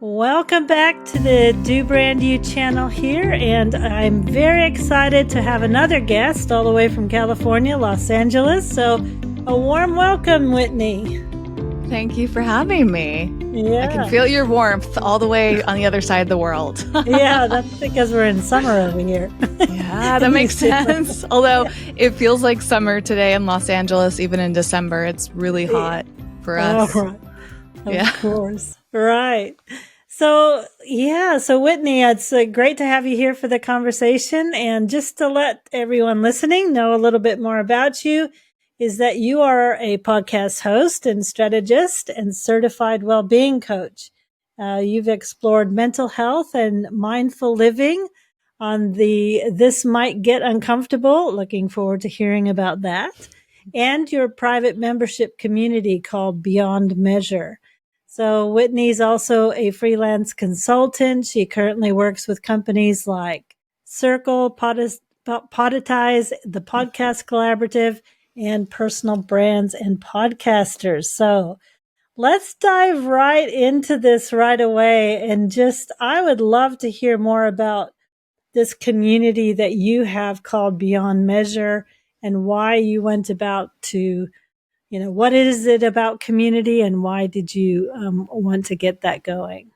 Welcome back to the Do Brand You channel here, and I'm very excited to have another guest all the way from California, Los Angeles. So a warm welcome, Whitney. Thank you for having me. Yeah. I can feel your warmth all the way on the other side of the world. Yeah, that's because we're in summer over here. Yeah, that makes sense. Although it feels like summer today in Los Angeles, even in December, it's really hot for us. Oh, right. Of course. Right. So Whitney, it's great to have you here for the conversation. And just to let everyone listening know a little bit more about you, is that you are a podcast host and strategist and certified well-being coach. You've explored mental health and mindful living on the This Might Get Uncomfortable. Looking forward to hearing about that. And your private membership community called Beyond Measure. So Whitney's also a freelance consultant. She currently works with companies like Circle, Podetize, the Podcast Collaborative, and Personal Brands and Podcasters. So let's dive right into this right away. And I would love to hear more about this community that you have called Beyond Measure and why you went about to what is it about community and why did you want to get that going?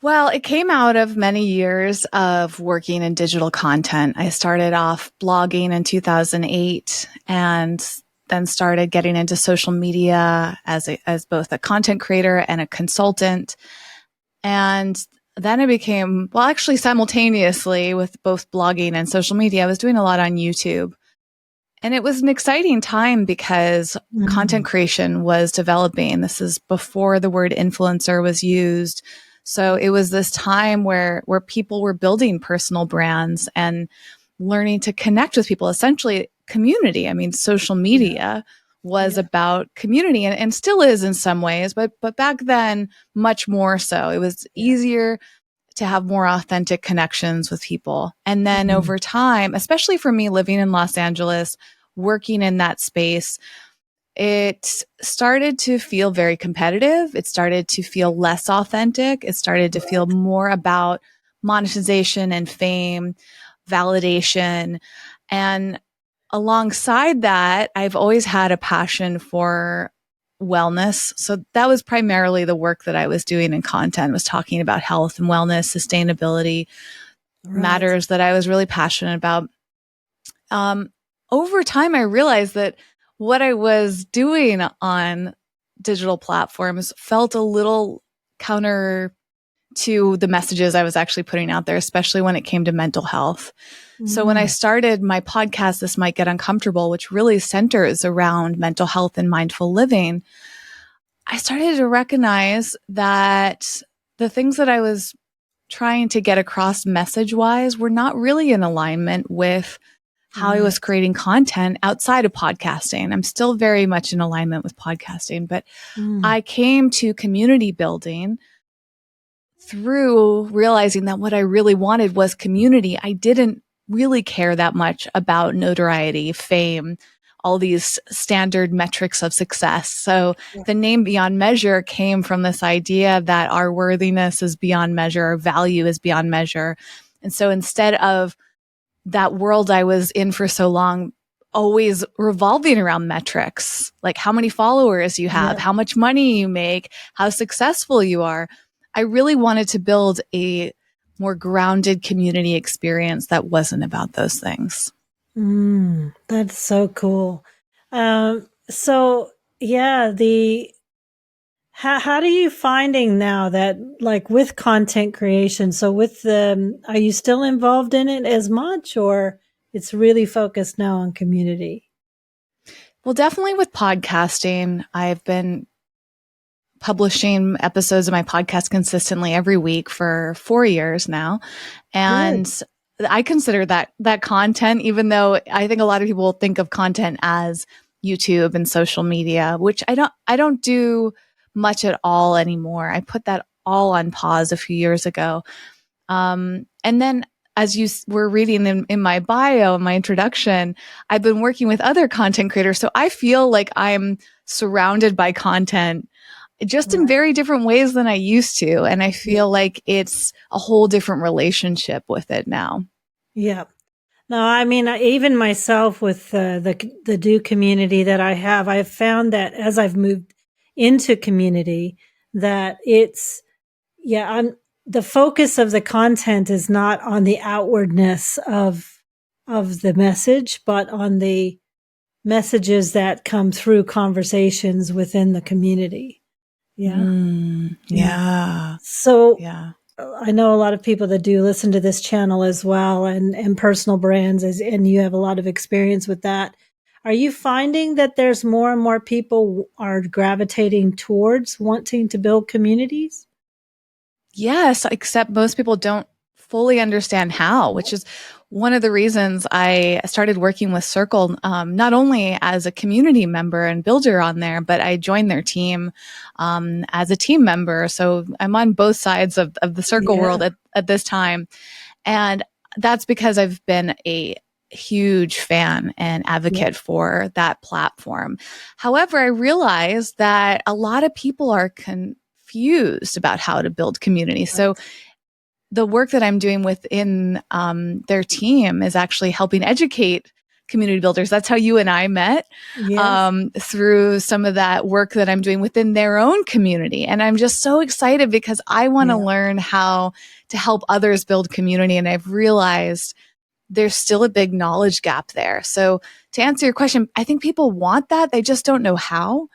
Well, it came out of many years of working in digital content. I started off blogging in 2008 and then started getting into social media as both a content creator and a consultant. And then I became, actually simultaneously with both blogging and social media, I was doing a lot on YouTube. And it was an exciting time because content creation was developing. This is before the word influencer was used. So it was this time where people were building personal brands and learning to connect with people, essentially community. I mean, social media was about community and still is in some ways, but back then much more so. It was easier to have more authentic connections with people. And then over time, especially for me living in Los Angeles, working in that space, it started to feel very competitive. It started to feel less authentic. It started to feel more about monetization and fame, validation. And alongside that, I've always had a passion for wellness. So that was primarily the work that I was doing in content, was talking about health and wellness, sustainability, matters that I was really passionate about. Over time, I realized that what I was doing on digital platforms felt a little counter to the messages I was actually putting out there, especially when it came to mental health. So when I started my podcast, This Might Get Uncomfortable, which really centers around mental health and mindful living, I started to recognize that the things that I was trying to get across message-wise were not really in alignment with how I was creating content outside of podcasting. I'm still very much in alignment with podcasting, but I came to community building through realizing that what I really wanted was community. I didn't really care that much about notoriety, fame, all these standard metrics of success. So the name Beyond Measure came from this idea that our worthiness is beyond measure, our value is beyond measure. And so instead of that world I was in for so long, always revolving around metrics, like how many followers you have, how much money you make, how successful you are, I really wanted to build a more grounded community experience that wasn't about those things. That's so cool. How are you finding now that, like, with content creation? So are you still involved in it as much, or it's really focused now on community? Well, definitely with podcasting, I've been publishing episodes of my podcast consistently every week for 4 years now. And I consider that content, even though I think a lot of people think of content as YouTube and social media, which I don't do much at all anymore. I put that all on pause a few years ago. And then as you were reading in my bio, in my introduction, I've been working with other content creators. So I feel like I'm surrounded by content just in Right. very different ways than I used to. And I Yeah. feel like it's a whole different relationship with it now. Yeah. No, I mean, even myself with the do community that I have, I've found that as I've moved into community, that it's, yeah, the focus of the content is not on the outwardness of the message, but on the messages that come through conversations within the community. Yeah. Yeah. Yeah. So Yeah. I know a lot of people that do listen to this channel as well, and personal brands, and you have a lot of experience with that. Are you finding that there's more and more people are gravitating towards wanting to build communities? Yes, except most people don't fully understand how, which is one of the reasons I started working with Circle, not only as a community member and builder on there, but I joined their team as a team member. So I'm on both sides of the Circle Yeah. world at this time. And that's because I've been a huge fan and Yeah. advocate for that platform. However, I realize that a lot of people are confused about how to build community. So Right. the work that I'm doing within their team is actually helping educate community builders. That's how you and I met, Yes. through some of that work that I'm doing within their own community. And I'm just so excited because I want to Yeah. learn how to help others build community. And I've realized there's still a big knowledge gap there. So to answer your question, I think people want that. They just don't know how.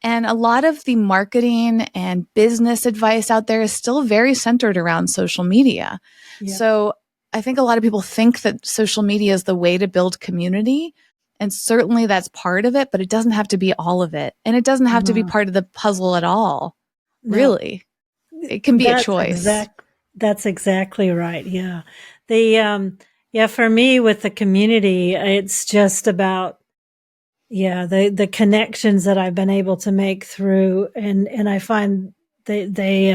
And a lot of the marketing and business advice out there is still very centered around social media. Yeah. So I think a lot of people think that social media is the way to build community. And certainly that's part of it, but it doesn't have to be all of it. And it doesn't have to be No. part of the puzzle at all. No. Really. It can be a That's choice. exact. That's exactly right. Yeah. The yeah, for me with the community, it's just about, yeah, the connections that I've been able to make through, and I find they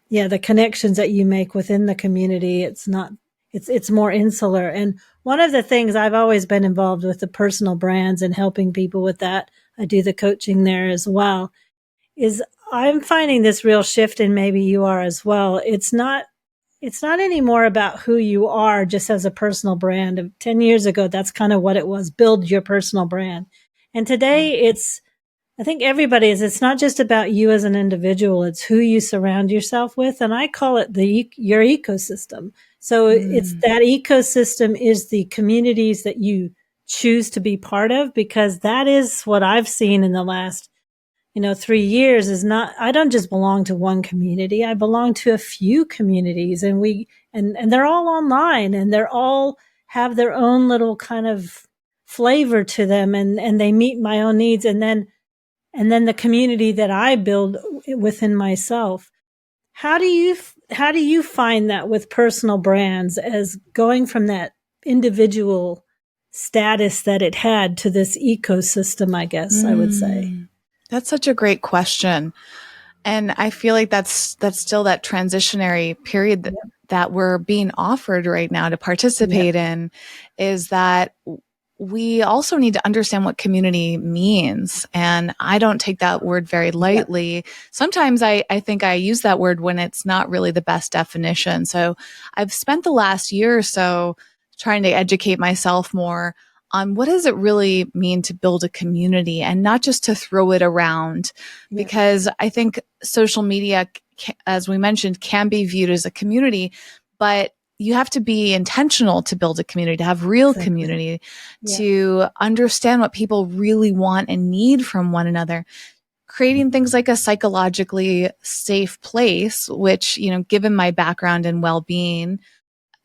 yeah, the connections that you make within the community, it's more insular. And one of the things I've always been involved with the personal brands and helping people with that. I do the coaching there as well. Is I'm finding this real shift, and maybe you are as well. It's not anymore about who you are just as a personal brand. 10 years ago, that's kind of what it was. Build your personal brand. And Yeah. today I think everybody is, it's not just about you as an individual. It's who you surround yourself with. And I call it your ecosystem. So it's Mm. that ecosystem is the communities that you choose to be part of, because that is what I've seen in the last 3 years. Is not, I don't just belong to one community. I belong to a few communities, and and they're all online, and they're all have their own little kind of flavor to them, and they meet my own needs. And then the community that I build within myself. How do you find that with personal brands, as going from that individual status that it had to this ecosystem, I guess I would say. Mm. That's such a great question. And I feel like that's still that transitionary period that we're being offered right now to Yeah. participate in, is that we also need to understand what community means. And I don't take that word very Yeah. lightly. Sometimes I think I use that word when it's not really the best definition. So I've spent the last year or so trying to educate myself more on what does it really mean to build a community, and not just to throw it around, Yeah. because I think social media, as we mentioned, can be viewed as a community, but you have to be intentional to build a community, to have real Exactly. community, Yeah. to understand what people really want and need from one another. Creating things like a psychologically safe place, which, given my background in well-being,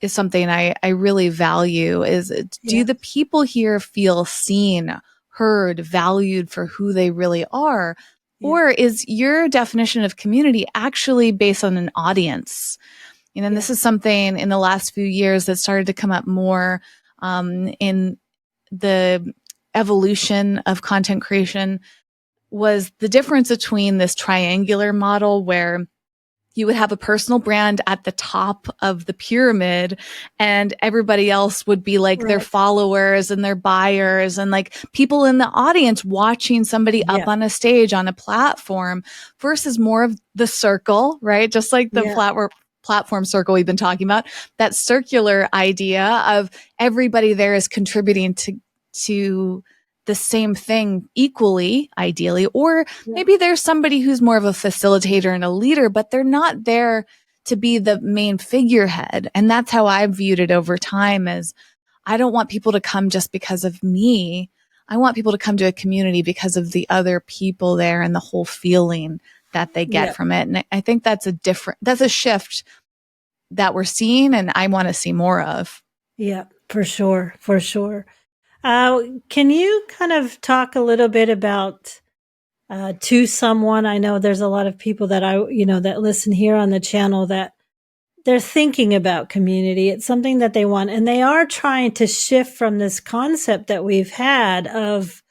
is something I really value. Is, do Yeah. the people here feel seen, heard, valued for who they really are? Yeah. Or is your definition of community actually based on an audience? And this Yeah. is something in the last few years that started to come up more in the evolution of content creation, was the difference between this triangular model where you would have a personal brand at the top of the pyramid, and everybody else would be like their Right. followers and their buyers and like people in the audience watching somebody up Yeah. on a stage on a platform, versus more of the circle, right? Just like the Yeah. platform circle we've been talking about, that circular idea of everybody there is contributing to the same thing equally, ideally, or Yeah. maybe there's somebody who's more of a facilitator and a leader, but they're not there to be the main figurehead. And that's how I've viewed it over time, as I don't want people to come just because of me. I want people to come to a community because of the other people there and the whole feeling that they get Yeah. from it. And I think that's a shift that we're seeing, and I want to see more of. Yeah, for sure. For sure. Can you kind of talk a little bit about to someone? I know there's a lot of people that that listen here on the channel that they're thinking about community. It's something that they want, and they are trying to shift from this concept that we've had of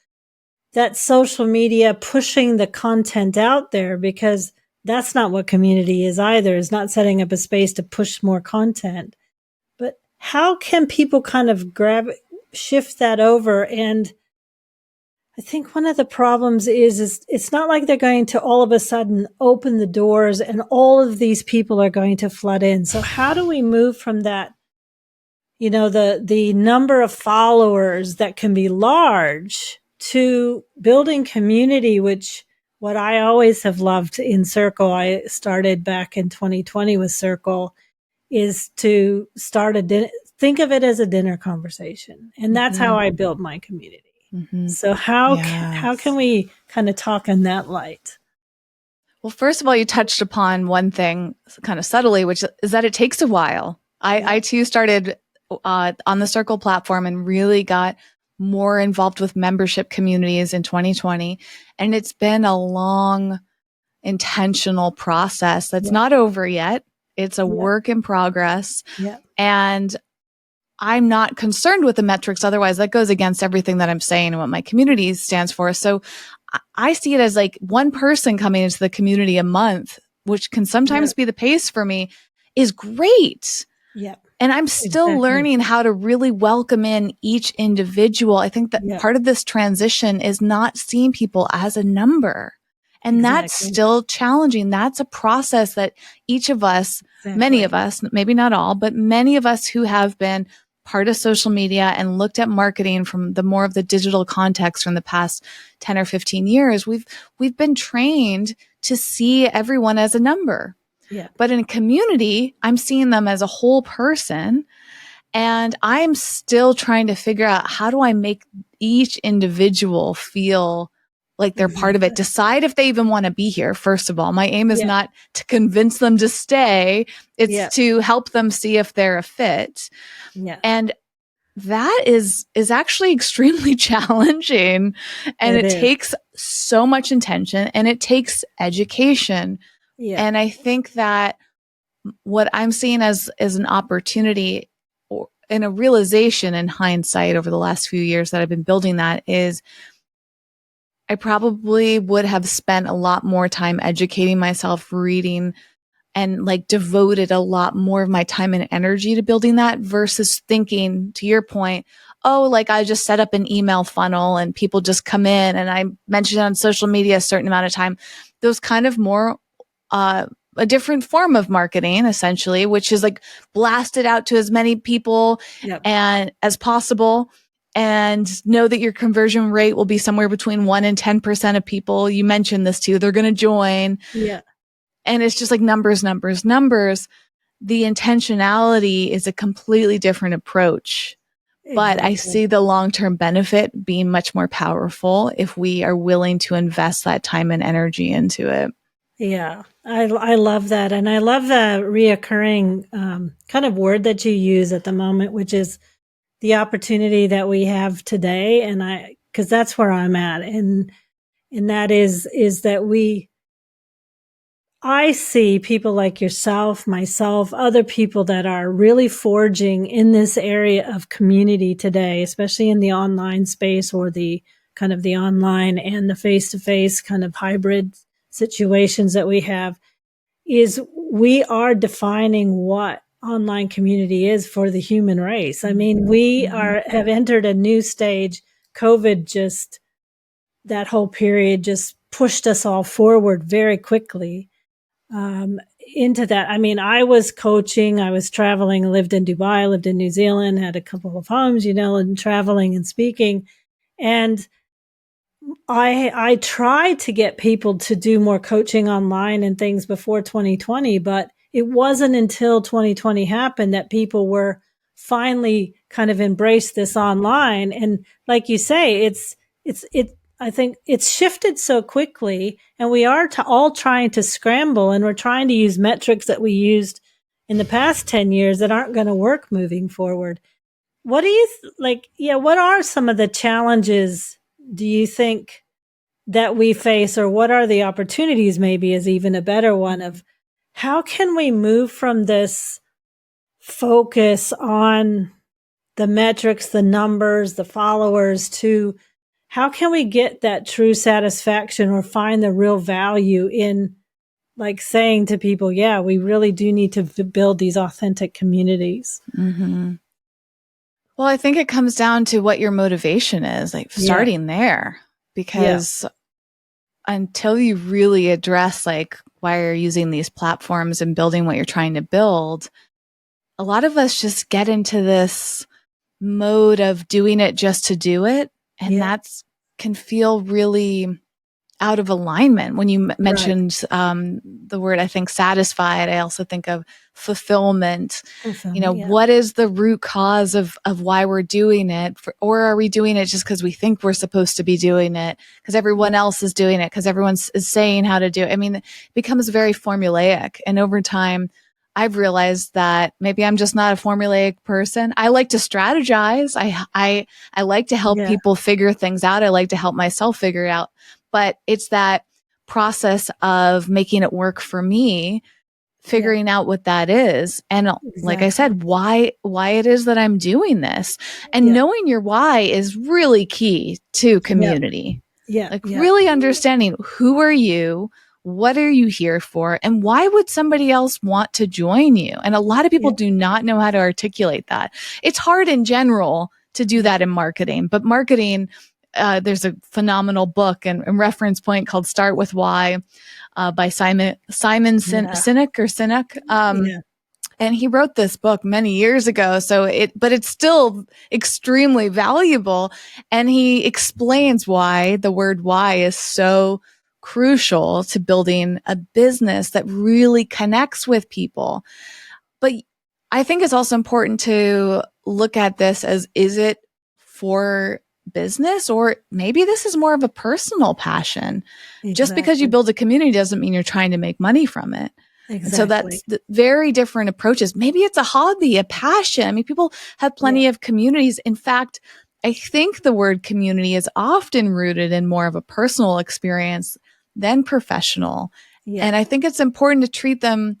that social media pushing the content out there, because that's not what community is either. It's not setting up a space to push more content. But how can people kind of shift that over? And I think one of the problems is it's not like they're going to all of a sudden open the doors and all of these people are going to flood in. So how do we move from that, the number of followers that can be large, to building community, which what I always have loved in Circle, I started back in 2020 with Circle, is to start think of it as a dinner conversation. And that's how I build my community. Mm-hmm. So how can we kind of talk in that light? Well, first of all, you touched upon one thing kind of subtly, which is that it takes a while. I too started on the Circle platform and really got more involved with membership communities in 2020. And it's been a long, intentional process that's not over yet. It's a work in progress. Yeah. And I'm not concerned with the metrics. Otherwise, that goes against everything that I'm saying and what my community stands for. So I see it as like one person coming into the community a month, which can sometimes be the pace for me, is great. Yeah. And I'm still learning how to really welcome in each individual. I think that part of this transition is not seeing people as a number. And that's still challenging. That's a process that each of us, many of us, maybe not all, but many of us who have been part of social media and looked at marketing from the more of the digital context from the past 10 or 15 years, we've been trained to see everyone as a number. Yeah. But in a community, I'm seeing them as a whole person. And I'm still trying to figure out, how do I make each individual feel like they're part of it? Decide if they even want to be here. First of all, my aim is not to convince them to stay. It's to help them see if they're a fit. Yeah. And that is actually extremely challenging, and it takes so much intention, and it takes education. Yeah. And I think that what I'm seeing as an opportunity and a realization in hindsight over the last few years that I've been building that is, I probably would have spent a lot more time educating myself, reading, and like devoted a lot more of my time and energy to building that, versus thinking, to your point, oh, like I just set up an email funnel and people just come in and I mention it on social media a certain amount of time. Those kind of more, a different form of marketing, essentially, which is like blasted out to as many people and as possible, and know that your conversion rate will be somewhere between 1% and 10% of people. You mentioned this too. They're going to join. Yeah. And it's just like numbers, numbers, numbers. The intentionality is a completely different approach. Exactly. But I see the long-term benefit being much more powerful if we are willing to invest that time and energy into it. Yeah, I love that. And I love the reoccurring kind of word that you use at the moment, which is the opportunity that we have today. And because that's where I'm at. And that is that I see people like yourself, myself, other people that are really forging in this area of community today, especially in the online space, or the kind of the online and the face-to-face kind of hybrid situations that we have. is we are defining what online community is for the human race. I mean, we have entered a new stage. COVID just, that whole period just pushed us all forward very quickly into that. I mean, I was coaching, I was traveling, lived in Dubai, lived in New Zealand, had a couple of homes, and traveling and speaking. And I tried to get people to do more coaching online and things before 2020, but it wasn't until 2020 happened that people were finally kind of embraced this online. And like you say, I think it's shifted so quickly, and we are all trying to scramble, and we're trying to use metrics that we used in the past 10 years that aren't going to work moving forward. What do you what are some of the challenges do you think that we face, or what are the opportunities, maybe is even a better one, of how can we move from this focus on the metrics, the numbers, the followers, to how can we get that true satisfaction or find the real value in, like, saying to people, yeah, we really do need to build these authentic communities. Mm-hmm. Well, I think it comes down to what your motivation is, like starting there, because until you really address like why you're using these platforms and building what you're trying to build, a lot of us just get into this mode of doing it just to do it. And that's can feel really out of alignment. When you mentioned the word, I think, satisfied, I also think of fulfillment. What is the root cause of why we're doing it? Or are we doing it just because we think we're supposed to be doing it, because everyone else is doing it, because everyone is saying how to do it? I mean, it becomes very formulaic. And over time, I've realized that maybe I'm just not a formulaic person. I like to strategize. I like to help people figure things out. I like to help myself figure it out. But it's that process of making it work for me, figuring out what that is. And like I said, why it is that I'm doing this. And knowing your why is really key to community. Really understanding, who are you? What are you here for? And why would somebody else want to join you? And a lot of people do not know how to articulate that. It's hard in general to do that in marketing, but marketing, there's a phenomenal book and reference point called Start With Why, by Simon Sinek. And he wrote this book many years ago. But it's still extremely valuable. And he explains why the word why is so crucial to building a business that really connects with people. But I think it's also important to look at this as, is it for business, or maybe this is more of a personal passion? Just because you build a community doesn't mean you're trying to make money from it. And so that's the very different approaches. Maybe it's a hobby, a passion. I mean, people have plenty of communities. In fact, I think the word community is often rooted in more of a personal experience than professional. And I think it's important to treat them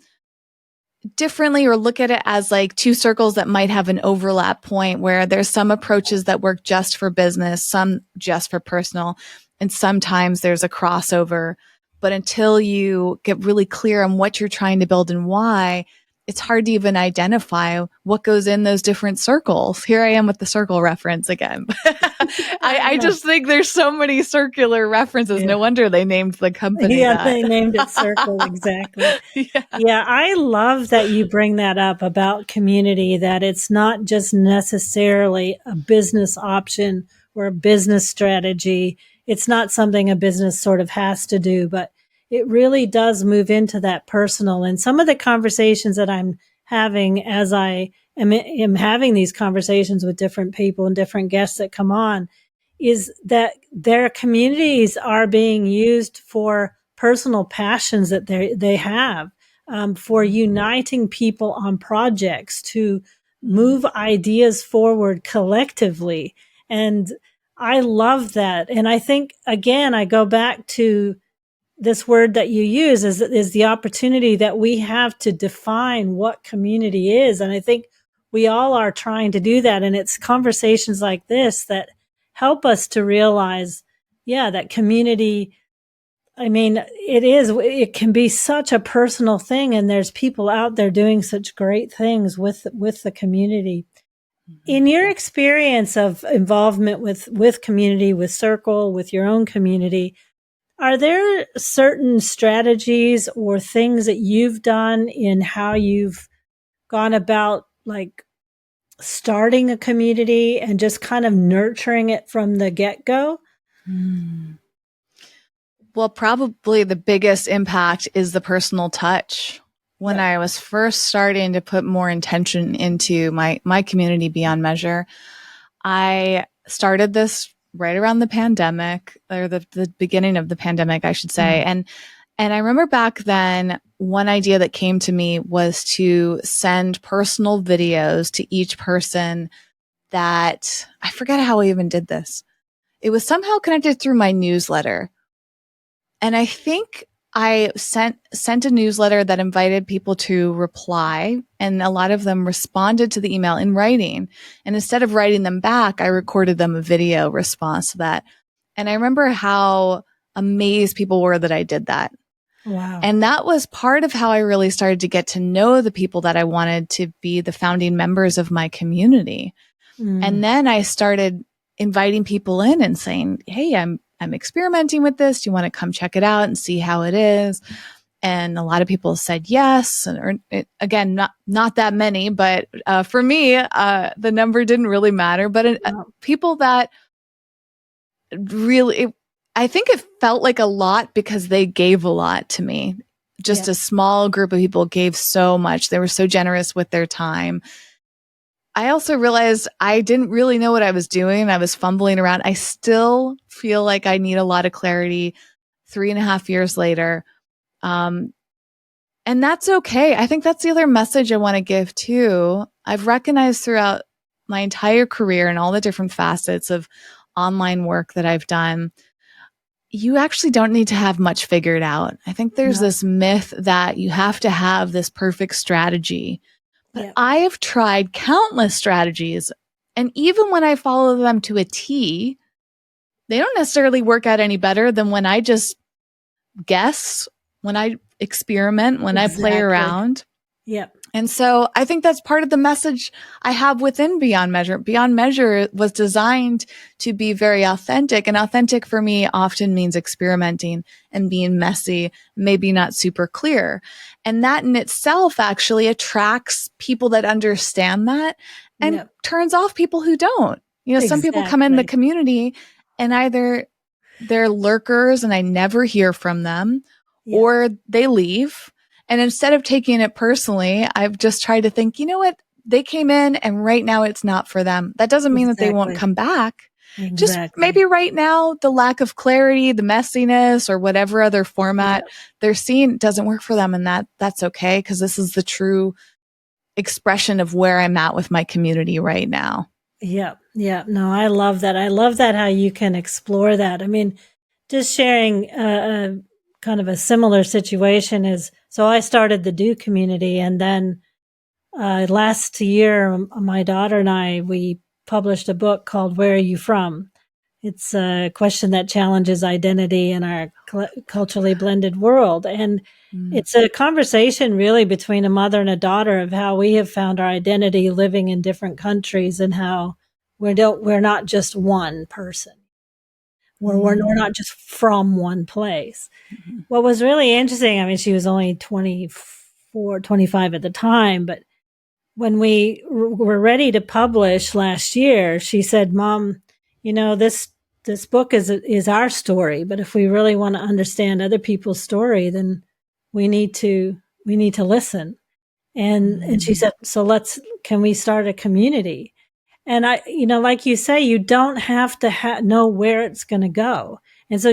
differently, or look at it as like two circles that might have an overlap point, where there's some approaches that work just for business, some just for personal, and sometimes there's a crossover. But until you get really clear on what you're trying to build and why, it's hard to even identify what goes in those different circles. Here I am with the circle reference again. I just think there's so many circular references. No wonder they named the company that. They named it Circle. Exactly. I love that you bring that up about community, that it's not just necessarily a business option or a business strategy. It's not something a business sort of has to do, but it really does move into that personal. And some of the conversations that I'm having as I am having these conversations with different people and different guests that come on, is that their communities are being used for personal passions that they have, for uniting people on projects to move ideas forward collectively. And I love that. And I think, again, I go back to this word that you use is the opportunity that we have to define what community is. And I think we all are trying to do that. And it's conversations like this that help us to realize, that community I mean, it can be such a personal thing, and there's people out there doing such great things with the community. In your experience of involvement with community, with Circle, with your own community, are there certain strategies or things that you've done in how you've gone about, like, starting a community and just kind of nurturing it from the get-go? Mm. Well, probably the biggest impact is the personal touch. When Yep. I was first starting to put more intention into my community Beyond Measure, I started this right around the pandemic, or the beginning of the pandemic, I should say. And I remember back then, one idea that came to me was to send personal videos to each person that I forget how I even did this. It was somehow connected through my newsletter. And I think I sent a newsletter that invited people to reply, and a lot of them responded to the email in writing. And instead of writing them back, I recorded them a video response to that. And I remember how amazed people were that I did that. Wow. And that was part of how I really started to get to know the people that I wanted to be the founding members of my community. And then I started inviting people in and saying, "Hey, I'm experimenting with this. Do you want to come check it out and see how it is?" And a lot of people said yes. And again, not that many, but for me, the number didn't really matter. But people that really, I think it felt like a lot because they gave a lot to me. Just a small group of people gave so much. They were so generous with their time. I also realized I didn't really know what I was doing. I was fumbling around. I still feel like I need a lot of clarity 3.5 years later. And that's okay. I think that's the other message I want to give too. I've recognized throughout my entire career and all the different facets of online work that I've done, you actually don't need to have much figured out. I think there's this myth that you have to have this perfect strategy. But I have tried countless strategies, and even when I follow them to a T, they don't necessarily work out any better than when I just guess, when I experiment, when I play around. Yep. And so I think that's part of the message I have within Beyond Measure. Beyond Measure was designed to be very authentic, and authentic for me often means experimenting and being messy, maybe not super clear. And that in itself actually attracts people that understand that and turns off people who don't. You know, some people come in the community and either they're lurkers and I never hear from them, or they leave. And instead of taking it personally, I've just tried to think, you know what? They came in and right now it's not for them. That doesn't mean that they won't come back. Just maybe right now, the lack of clarity, the messiness, or whatever other format they're seeing doesn't work for them. And that's okay, because this is the true expression of where I'm at with my community right now. Yeah. Yeah. No, I love that. I love that, how you can explore that. I mean, just sharing kind of a similar situation is, so I started the Do community, and then last year, my daughter and I, we published a book called Where Are You From? It's a question that challenges identity in our culturally blended world. And it's a conversation really between a mother and a daughter of how we have found our identity living in different countries, and how we're not just one person. We're not just from one place. What was really interesting, I mean, she was only 24, 25 at the time, but when we were ready to publish last year, she said, "Mom, you know, this book is our story, but if we really want to understand other people's story, then we need to listen." And she said, "So can we start a community?" And I, you know, like you say, you don't have to know where it's going to go. And so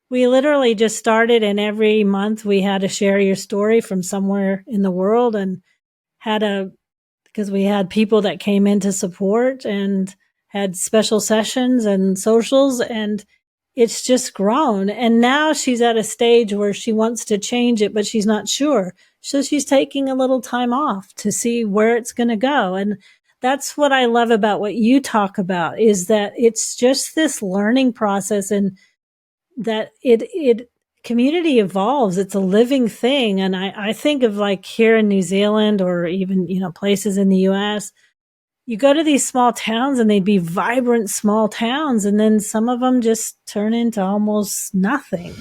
we literally just started, and every month we had to share your story from somewhere in the world, and because we had people that came in to support and had special sessions and socials, and it's just grown. And now she's at a stage where she wants to change it, but she's not sure. So she's taking a little time off to see where it's going to go. And that's what I love about what you talk about, is that it's just this learning process. And that it community evolves. It's a living thing. And I think of like here in New Zealand or even, places in the US, you go to these small towns and they'd be vibrant small towns. And then some of them just turn into almost nothing.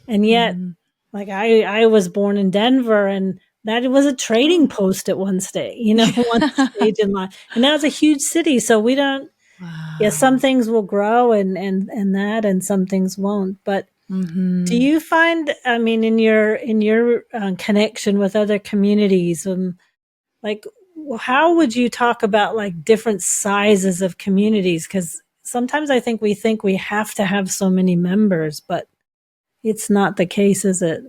And yet, Mm. like I was born in Denver and that was a trading Oh. post at one stage, one Yeah. stage in life. And now it's a huge city. So we don't, yeah, some Wow. things will grow and that, and some things won't. But do Hmm. you find, I mean, in your connection with other communities, like, how would you talk about like different sizes of communities? Because sometimes I think we have to have so many members, but it's not the case, is it?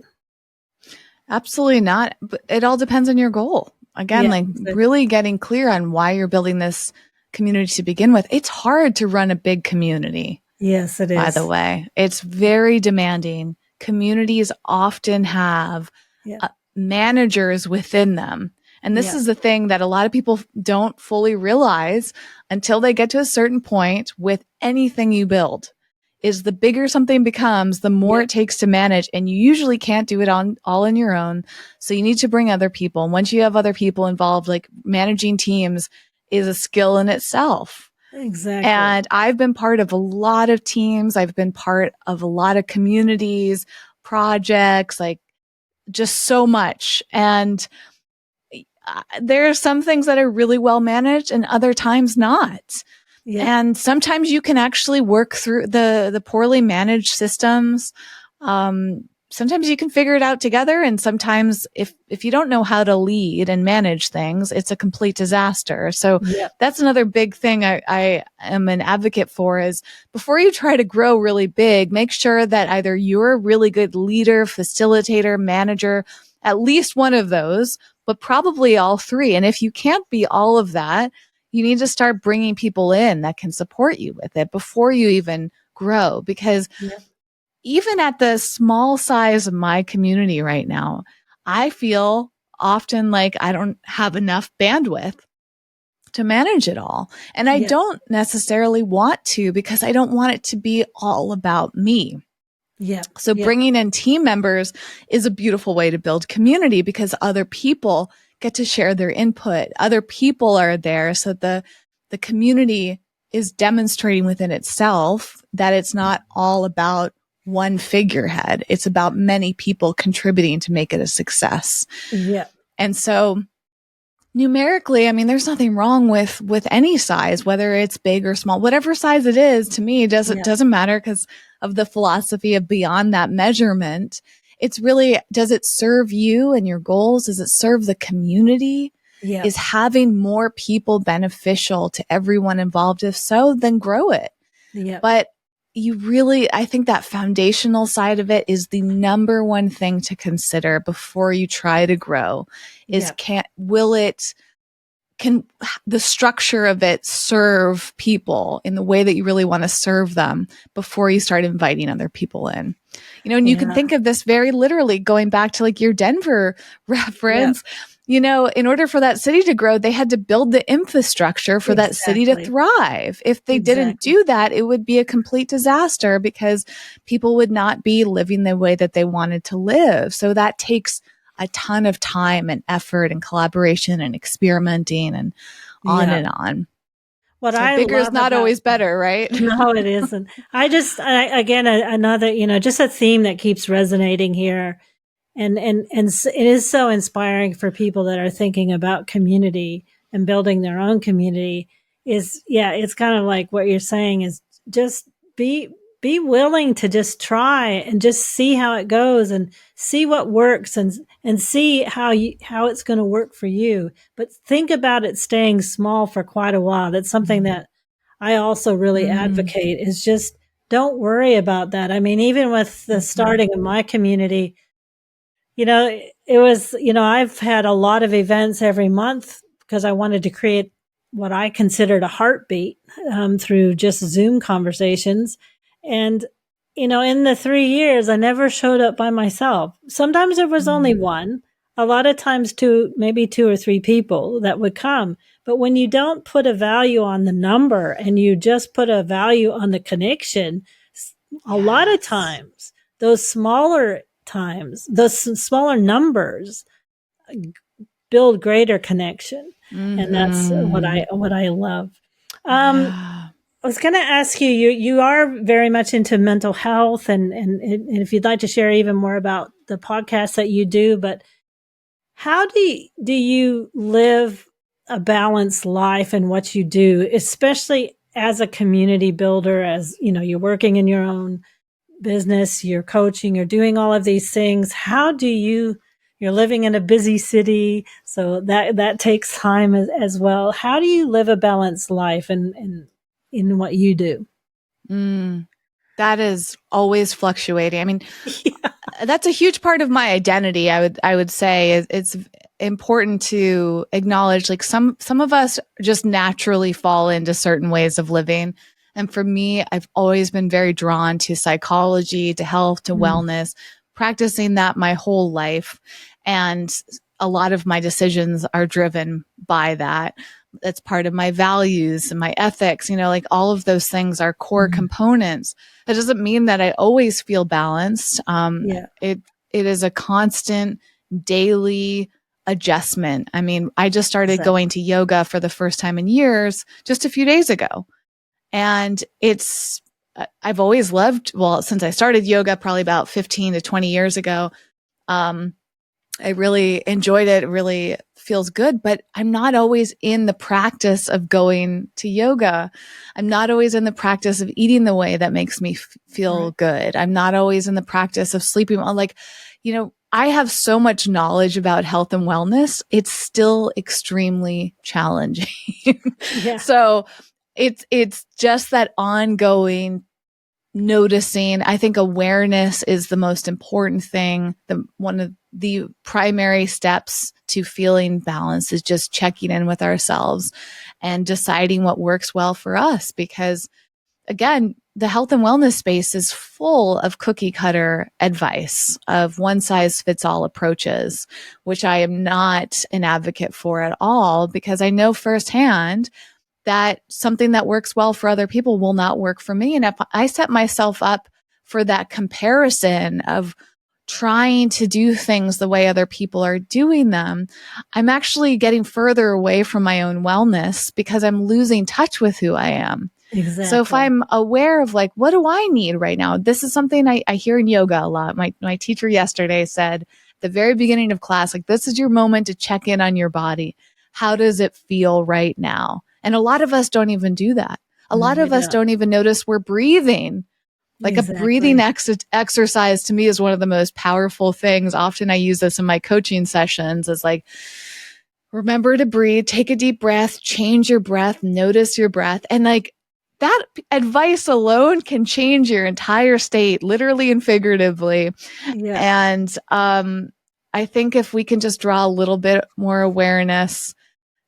Absolutely not. But it all depends on your goal. Again, Yeah. like really getting clear on why you're building this community to begin with. It's hard to run a big community, Yes, it by the is. way. It's very demanding. Communities often have Yeah. managers within them. And this Yeah. is the thing that a lot of people don't fully realize until they get to a certain point with anything you build is the bigger something becomes, the more Yeah. it takes to manage. And you usually can't do it all on your own. So you need to bring other people. And once you have other people involved, like managing teams is a skill in itself. Exactly. And I've been part of a lot of teams. I've been part of a lot of communities, projects, like just so much. And there are some things that are really well managed and other times not. Yeah. And sometimes you can actually work through the poorly managed systems. Sometimes you can figure it out together. And sometimes if you don't know how to lead and manage things, it's a complete disaster. So Yeah. that's another big thing I am an advocate for is before you try to grow really big, make sure that either you're a really good leader, facilitator, manager, at least one of those, but probably all three. And if you can't be all of that, you need to start bringing people in that can support you with it before you even grow. Because Yeah. even at the small size of my community right now, I feel often like I don't have enough bandwidth to manage it all. And I Yeah. don't necessarily want to because I don't want it to be all about me. Yeah. So Yeah. bringing in team members is a beautiful way to build community because other people get to share their input. Other people are there. So the community is demonstrating within itself that it's not all about one figurehead. It's about many people contributing to make it a success. Yeah. And so numerically, I mean, there's nothing wrong with any size, whether it's big or small, whatever size it is. To me, Yeah. doesn't matter because of the philosophy of beyond that measurement. It's really, does it serve you and your goals? Does it serve the community? Yeah. Is having more people beneficial to everyone involved? If so, then grow it. Yeah. But you really, I think that foundational side of it is the number one thing to consider before you try to grow is Yeah. can the structure of it serve people in the way that you really want to serve them before you start inviting other people in? And you can Yeah. think of this very literally going back to like your Denver Yeah. reference. In order for that city to grow, they had to build the infrastructure for that city to Exactly. thrive. If they didn't Exactly. do that, it would be a complete disaster because people would not be living the way that they wanted to live. So that takes a ton of time and effort and collaboration and experimenting and on Yeah. and on. What So I bigger is love not about always better, right? No, it isn't. Again, another, just a theme that keeps resonating here. It is so inspiring for people that are thinking about community and building their own community is, yeah, it's kind of like what you're saying is just be, be willing to just try and just see how it goes and see what works and see how it's going to work for you. But think about it staying small for quite a while. That's something that I also really Mm, advocate is just don't worry about that. I mean, even with the mhm, starting of my community, it was, I've had a lot of events every month because I wanted to create what I considered a heartbeat through just Zoom conversations. And, in the 3 years, I never showed up by myself. Sometimes there was only mm, one, a lot of times two, maybe two or three people that would come. But when you don't put a value on the number and you just put a value on the connection, a lot of Yes. times, those smaller numbers build greater connection. And that's Mm-hmm. what I love. Yeah. I was going to ask you, you are very much into mental health, and if you'd like to share even more about the podcast that you do, but how do you live a balanced life in what you do, especially as a community builder, as you know, you're working in your own business, you're coaching, you're doing all of these things. How do you're living in a busy city, so that takes time as well. How do you live a balanced life in what you do? Mm. That is always fluctuating. I mean, Yeah. that's a huge part of my identity. I would say it's important to acknowledge like some of us just naturally fall into certain ways of living. And for me, I've always been very drawn to psychology, to health, to Mm, wellness, practicing that my whole life. And a lot of my decisions are driven by that. That's part of my values and my ethics, like all of those things are core mm, components. That doesn't mean that I always feel balanced. yeah, It is a constant daily adjustment. I mean, I just started going exactly. to yoga for the first time in years just a few days ago. And I've always loved, well, since I started yoga probably about 15 to 20 years ago, um, I really enjoyed it. It really feels good, but I'm not always in the practice of going to yoga. I'm not always in the practice of eating the way that makes me feel Right. good. I'm not always in the practice of sleeping. Like, I have so much knowledge about health and wellness. It's still extremely challenging. Yeah. So it's just that ongoing noticing. I think awareness is the most important thing. One of the primary steps to feeling balanced is just checking in with ourselves and deciding what works well for us. Because again, the health and wellness space is full of cookie cutter advice of one size fits all approaches, which I am not an advocate for at all, because I know firsthand that something that works well for other people will not work for me. And if I set myself up for that comparison of trying to do things the way other people are doing them, I'm actually getting further away from my own wellness because I'm losing touch with who I am. So if Exactly. I'm aware of like, what do I need right now? This is something I hear in yoga a lot. My teacher yesterday said at the very beginning of class, like, this is your moment to check in on your body. How does it feel right now? And a lot of us don't even do that. A No, lot we of us don't. don't even notice we're breathing. Like a breathing Exactly. exercise to me is one of the most powerful things. Often I use this in my coaching sessions as like, remember to breathe, take a deep breath, change your breath, notice your breath. And like that advice alone can change your entire state, literally and figuratively. Yeah. And I think if we can just draw a little bit more awareness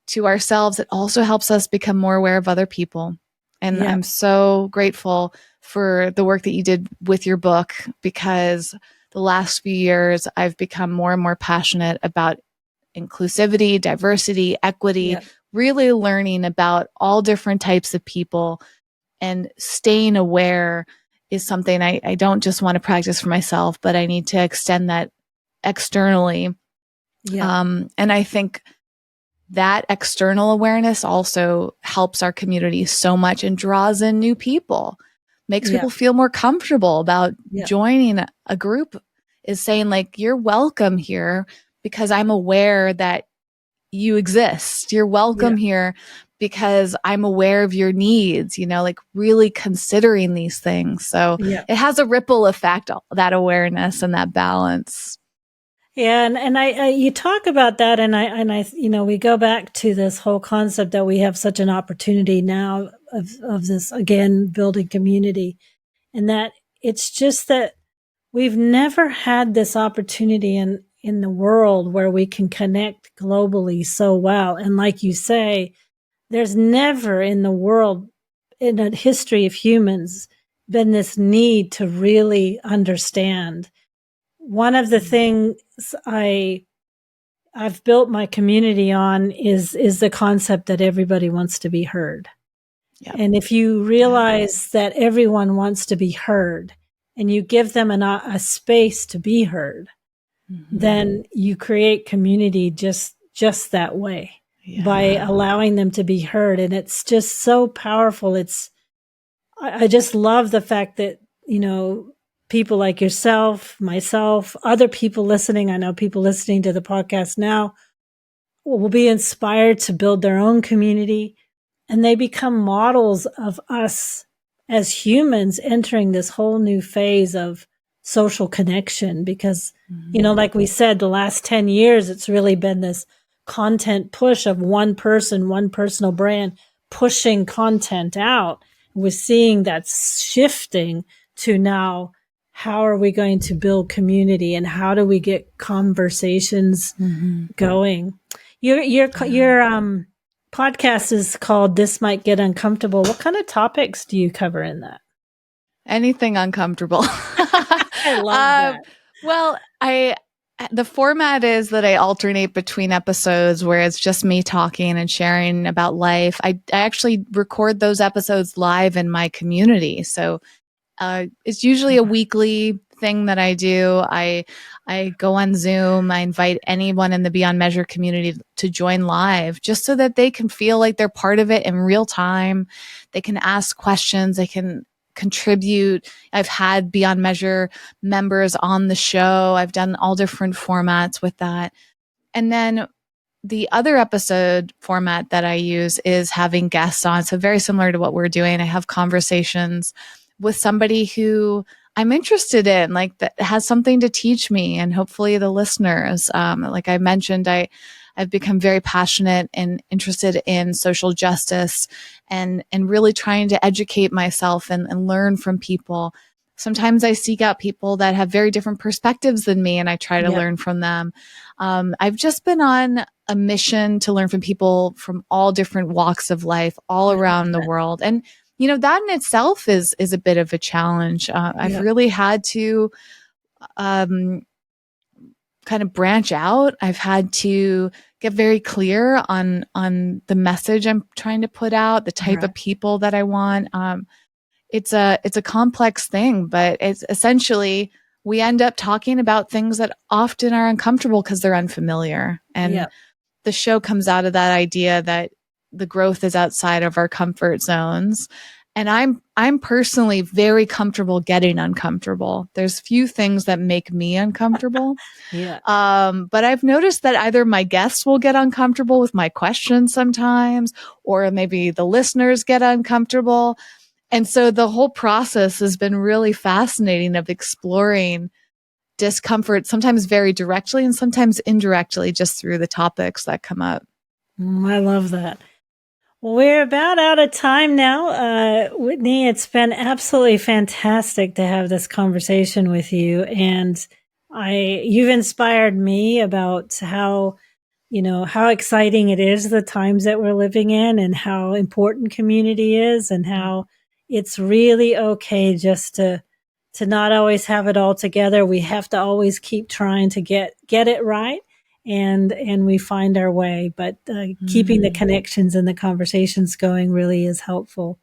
to ourselves, it also helps us become more aware of other people. And Yeah. I'm so grateful for the work that you did with your book, because the last few years I've become more and more passionate about inclusivity, diversity, equity, Yeah. really learning about all different types of people, and staying aware is something I don't just want to practice for myself, but I need to extend that externally. Yeah. And I think that external awareness also helps our community so much and draws in new people, makes Yeah. people feel more comfortable about Yeah. joining a group, is saying like, you're welcome here because I'm aware that you exist. You're Yeah. welcome here because I'm aware of your needs, like really considering these things. So Yeah. it has a ripple effect, that awareness and that balance. Yeah, and I you talk about that, and I we go back to this whole concept that we have such an opportunity now of this again building community, and that it's just that we've never had this opportunity in the world where we can connect globally so well, and like you say, there's never in the world in a history of humans been this need to really understand. One of the things I've built my community on is the concept that everybody wants to be heard. Yep. And if you realize that everyone wants to be heard and you give them a space to be heard, then you create community just that way by allowing them to be heard. And it's just so powerful. I just love the fact that, people like yourself, myself, other people listening. I know people listening to the podcast now will be inspired to build their own community, and they become models of us as humans entering this whole new phase of social connection. Because, like we said, the last 10 years, it's really been this content push of one person, one personal brand pushing content out. We're seeing that shifting to now, how are we going to build community and how do we get conversations going? Your podcast is called This Might Get Uncomfortable. What kind of topics do you cover in that? Anything uncomfortable. I love that. Well, the format is that I alternate between episodes where it's just me talking and sharing about life. I actually record those episodes live in my community. So it's usually a weekly thing that I do. I go on Zoom. I invite anyone in the Beyond Measure community to join live just so that they can feel like they're part of it in real time. They can ask questions. They can contribute. I've had Beyond Measure members on the show. I've done all different formats with that. And then the other episode format that I use is having guests on. So very similar to what we're doing. I have conversations with somebody who I'm interested in, like that has something to teach me, and hopefully the listeners. Like I mentioned, I've become very passionate and interested in social justice and really trying to educate myself and learn from people. Sometimes I seek out people that have very different perspectives than me, and I try to learn from them. I've just been on a mission to learn from people from all different walks of life, all around the world. And that in itself is a bit of a challenge. I've really had to kind of branch out. I've had to get very clear on the message I'm trying to put out, the type of people that I want. It's a complex thing, but it's essentially we end up talking about things that often are uncomfortable because they're unfamiliar. And the show comes out of that idea that the growth is outside of our comfort zones. And I'm personally very comfortable getting uncomfortable. There's few things that make me uncomfortable. But I've noticed that either my guests will get uncomfortable with my questions sometimes, or maybe the listeners get uncomfortable. And so the whole process has been really fascinating of exploring discomfort, sometimes very directly and sometimes indirectly, just through the topics that come up. I love that. Well, we're about out of time now. Whitney, it's been absolutely fantastic to have this conversation with you. And you've inspired me about how exciting it is, the times that we're living in, and how important community is, and how it's really okay just to not always have it all together. We have to always keep trying to get it right. And we find our way, but keeping the connections and the conversations going really is helpful.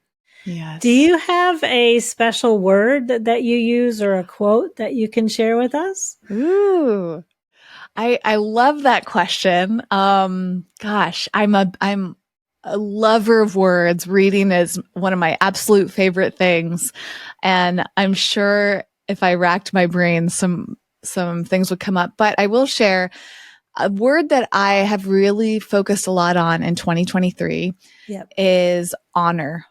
Yes. Do you have a special word that you use or a quote that you can share with us? Ooh, I love that question. Gosh, I'm a lover of words. Reading is one of my absolute favorite things, and I'm sure if I racked my brain, some things would come up. But I will share a word that I have really focused a lot on in 2023 is honor.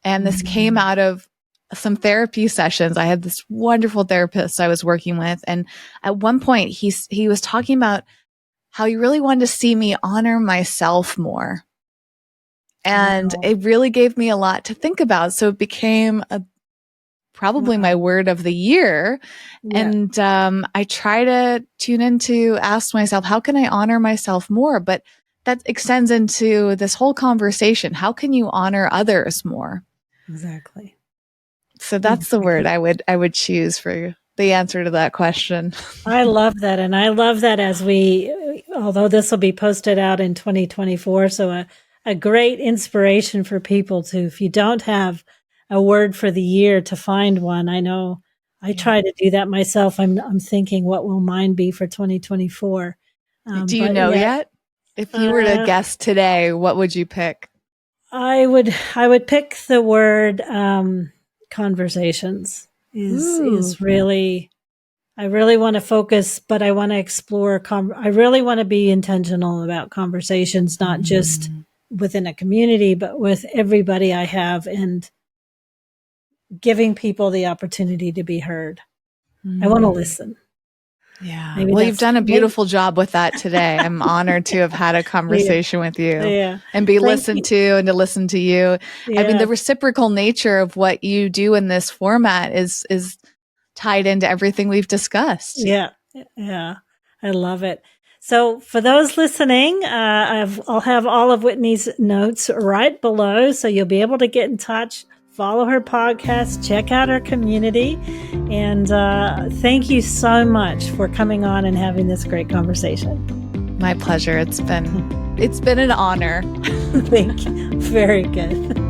And this came out of some therapy sessions. I had this wonderful therapist I was working with. And at one point he was talking about how he really wanted to see me honor myself more. And it really gave me a lot to think about. So it became probably my word of the year. And I try to tune into ask myself, how can I honor myself more? But that extends into this whole conversation. How can you honor others more? Exactly. So that's the word I would choose for the answer to that question. I love that. And I love that although this will be posted out in 2024, so a great inspiration for people to, if you don't have a word for the year, to find one. I know I try to do that myself. I'm thinking, what will mine be for 2024? Do you know yet? If you were to guess today, what would you pick? I would pick the word conversations. Is really, I really want to focus, but I want to explore. I really want to be intentional about conversations, not just within a community, but with everybody I have, and giving people the opportunity to be heard. I want to listen. Yeah. Well, you've done a beautiful job with that today. I'm honored to have had a conversation with you and be listened to and to listen to you. I mean, the reciprocal nature of what you do in this format is tied into everything we've discussed. Yeah. Yeah. I love it. So for those listening, I'll have all of Whitney's notes right below, so you'll be able to get in touch, follow her podcast, check out her community. And thank you so much for coming on and having this great conversation. My pleasure. It's been an honor. Thank you. Very good.